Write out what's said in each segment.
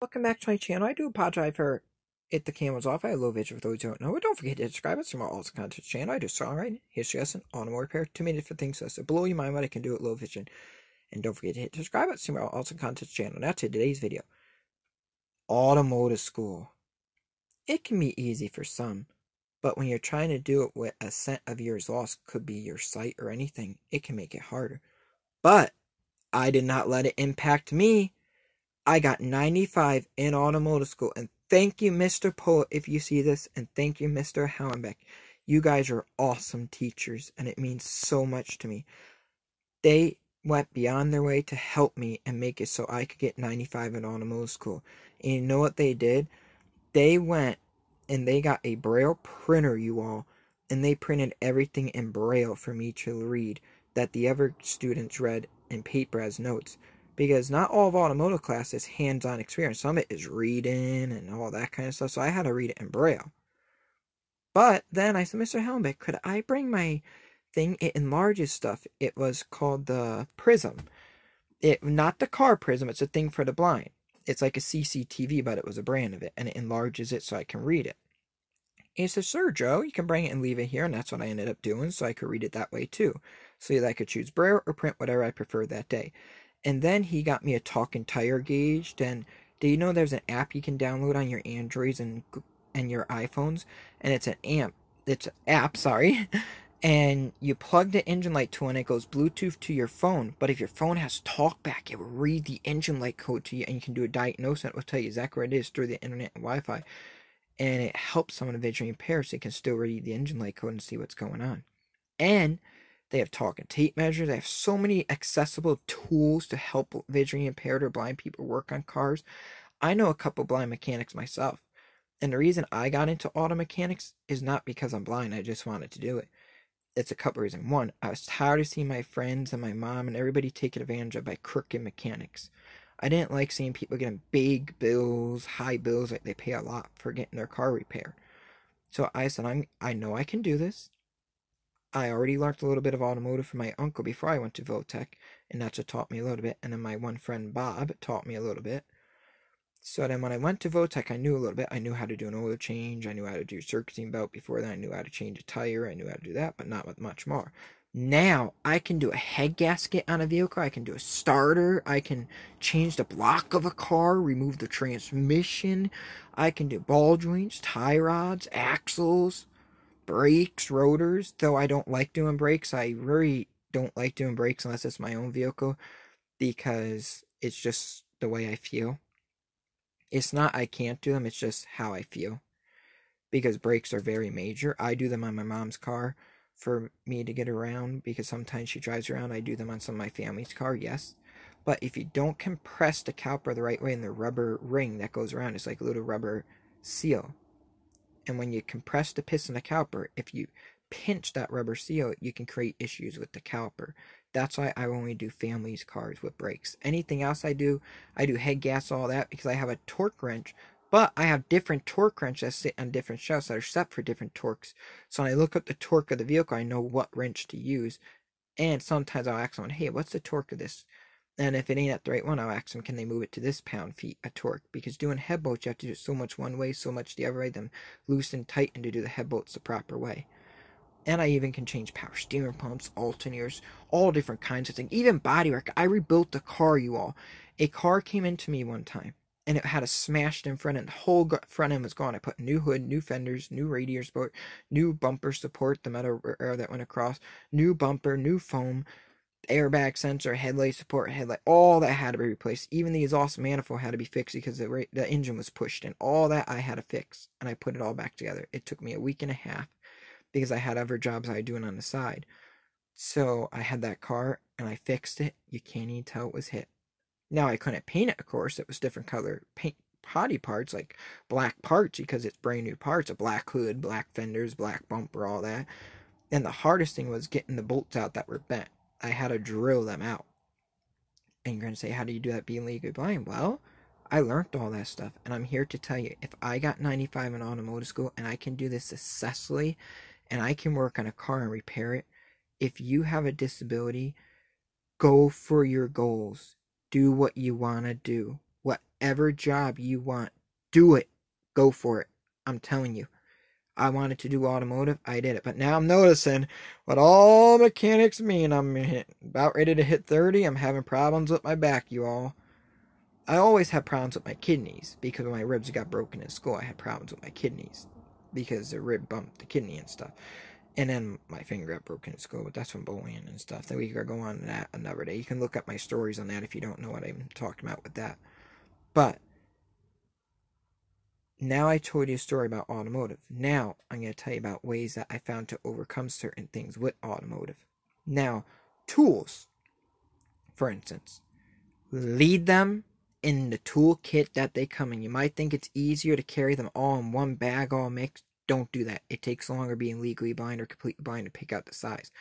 Welcome back to my channel. I do apologize for if the camera's off. I have low vision for those who don't know. But don't forget to subscribe. It's from my awesome content channel. I do songwriting, history lesson, automotive repair, too many different things. So blow your mind what I can do at low vision. And don't forget to hit subscribe. It's from my awesome content channel. Now to today's video. Automotive school. It can be easy for some, but when you're trying to do it with a set of years lost, could be your sight or anything, it can make it harder. But I did not let it impact me. I got 95 in automotive school, and thank you, Mr. Poet, if you see this, and thank you, Mr. Hallenbeck. You guys are awesome teachers, and it means so much to me. They went beyond their way to help me and make it so I could get 95 in automotive school. And you know what they did? They went and they got a Braille printer, you all, and they printed everything in Braille for me to read that the other students read in paper as notes. Because not all of automotive class is hands-on experience. Some of it is reading and all that kind of stuff. So I had to read it in Braille. But then I said, Mr. Helmbeck, could I bring my thing? It enlarges stuff. It was called the Prism. Not the car Prism. It's a thing for the blind. It's like a CCTV, but it was a brand of it. And it enlarges it so I can read it. And he said, sure, Joe, you can bring it and leave it here. And that's what I ended up doing. So I could read it that way too. So that I could choose Braille or print, whatever I preferred that day. And then he got me a talking tire gauge. And do you know there's an app you can download on your Androids and your iPhones? And it's an app, sorry. And you plug the engine light to it and it goes Bluetooth to your phone. But if your phone has talkback, it will read the engine light code to you and you can do a diagnosis. It will tell you exactly where it is through the internet and Wi-Fi. And it helps someone visually impaired so they can still read the engine light code and see what's going on. And they have talk and tape measures. They have so many accessible tools to help visually impaired or blind people work on cars. I know a couple blind mechanics myself. And the reason I got into auto mechanics is not because I'm blind. I just wanted to do it. It's a couple reasons. One, I was tired of seeing my friends and my mom and everybody taken advantage of by crooked mechanics. I didn't like seeing people getting big bills, high bills, like they pay a lot for getting their car repaired. So I said, I know I can do this. I already learned a little bit of automotive from my uncle before I went to Votech, and that's what taught me a little bit. And then my one friend Bob taught me a little bit. So then when I went to Votech, I knew a little bit. I knew how to do an oil change. I knew how to do circuiting belt. Before that, I knew how to change a tire. I knew how to do that, but not much more. Now, I can do a head gasket on a vehicle. I can do a starter. I can change the block of a car, remove the transmission. I can do ball joints, tie rods, axles, brakes, rotors. Though I don't like doing brakes. I really don't like doing brakes unless it's my own vehicle because it's just the way I feel. It's not I can't do them, it's just how I feel. Because brakes are very major. I do them on my mom's car for me to get around because sometimes she drives around. I do them on some of my family's car, yes. But if you don't compress the caliper the right way in the rubber ring that goes around, it's like a little rubber seal. And when you compress the piston of the caliper, if you pinch that rubber seal, you can create issues with the caliper. That's why I only do family's cars with brakes. Anything else I do head gas, all that, because I have a torque wrench. But I have different torque wrenches that sit on different shafts that are set for different torques. So when I look up the torque of the vehicle, I know what wrench to use. And sometimes I'll ask someone, hey, what's the torque of this? And if it ain't at the right one, I'll ask them, can they move it to this pound-feet of torque? Because doing head bolts, you have to do so much one way, so much the other way, then loose and tighten to do the head bolts the proper way. And I even can change power steering pumps, alternators, all different kinds of things. Even bodywork. I rebuilt the car, you all. A car came into me one time, and it had a smashed in front end. The whole front end was gone. I put new hood, new fenders, new radiator support, new bumper support, the metal air that went across, new bumper, new foam, airbag sensor, headlight support, headlight, all that had to be replaced. Even the exhaust manifold had to be fixed because the engine was pushed in. All that I had to fix, and I put it all back together. It took me a week and a half because I had other jobs I was doing on the side. So I had that car, and I fixed it. You can't even tell it was hit. Now, I couldn't paint it, of course. It was different color paint body parts, like black parts, because it's brand new parts. A black hood, black fenders, black bumper, all that. And the hardest thing was getting the bolts out that were bent. I had to drill them out. And you're going to say, how do you do that being legally blind? Well, I learned all that stuff. And I'm here to tell you, if I got 95 in automotive school and I can do this successfully and I can work on a car and repair it, if you have a disability, go for your goals. Do what you want to do. whatever job you want. Do it. Go for it. I'm telling you. I wanted to do automotive. I did it. But now I'm noticing what all mechanics mean. I'm about ready to hit 30. I'm having problems with my back, you all. I always had problems with my kidneys because when my ribs got broken in school, I had problems with my kidneys because the rib bumped the kidney and stuff. And then my finger got broken in school, but that's from bullying and stuff. Then we could go on to that another day. You can look up my stories on that if you don't know what I'm talking about with that. But now I told you a story about automotive. Now I'm going to tell you about ways that I found to overcome certain things with automotive. Now, tools, for instance, lead them in the toolkit that they come in. You might think it's easier to carry them all in one bag, all mixed. Don't do that. It takes longer being legally blind or completely blind to pick out the size.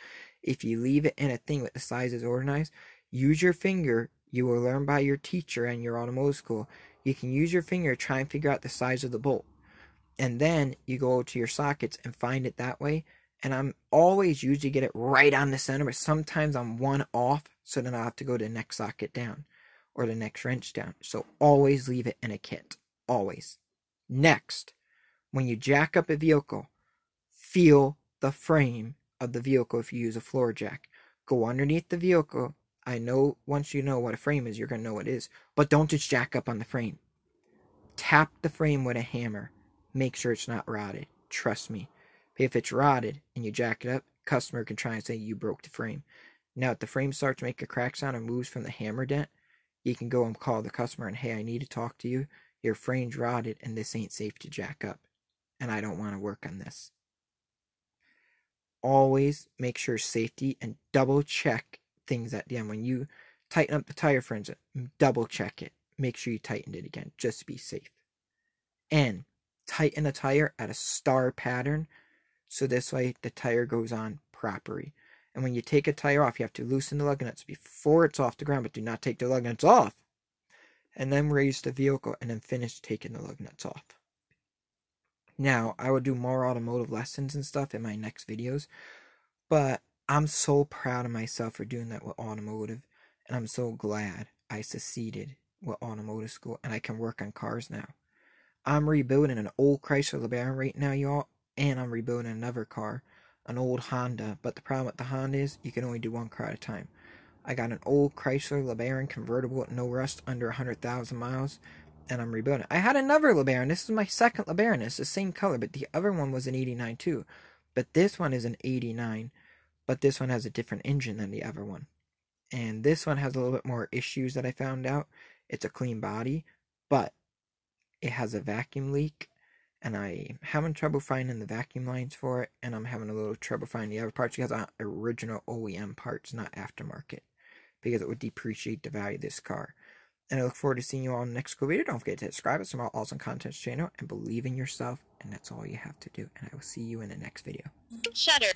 If you leave it in a thing with the sizes organized, use your finger. You will learn by your teacher and your automotive school. You can use your finger to try and figure out the size of the bolt. And then you go to your sockets and find it that way. And I'm always usually get it right on the center, but sometimes I'm one off, so then I'll have to go to the next socket down or the next wrench down. So always leave it in a kit. Always. Next, when you jack up a vehicle, feel the frame of the vehicle if you use a floor jack. Go underneath the vehicle. I know once you know what a frame is, you're going to know what it is. But don't just jack up on the frame. Tap the frame with a hammer. Make sure it's not rotted. Trust me. If it's rotted and you jack it up, customer can try and say you broke the frame. Now, if the frame starts to make a crack sound or moves from the hammer dent, you can go and call the customer and, hey, I need to talk to you. Your frame's rotted and this ain't safe to jack up. And I don't want to work on this. Always make sure safety and double check things at the end. When you tighten up the tire, for instance, double check it. Make sure you tightened it again, just to be safe. And tighten a tire at a star pattern, so this way the tire goes on properly. And when you take a tire off, you have to loosen the lug nuts before it's off the ground, but do not take the lug nuts off. And then raise the vehicle and then finish taking the lug nuts off. Now, I will do more automotive lessons and stuff in my next videos, but I'm so proud of myself for doing that with automotive, and I'm so glad I succeeded with automotive school, and I can work on cars now. I'm rebuilding an old Chrysler LeBaron right now, y'all, and I'm rebuilding another car, an old Honda, but the problem with the Honda is you can only do one car at a time. I got an old Chrysler LeBaron convertible with no rust under 100,000 miles, and I'm rebuilding it. I had another LeBaron. This is my second LeBaron. It's the same color, but the other one was an 89 too. But this one is an 89, but this one has a different engine than the other one. And this one has a little bit more issues that I found out. It's a clean body, but it has a vacuum leak, and I'm having trouble finding the vacuum lines for it, and I'm having a little trouble finding the other parts because I original OEM parts, not aftermarket, because it would depreciate the value of this car. And I look forward to seeing you all in the next cool video. Don't forget to subscribe to some awesome content channel and believe in yourself, and that's all you have to do. And I will see you in the next video. Shutter.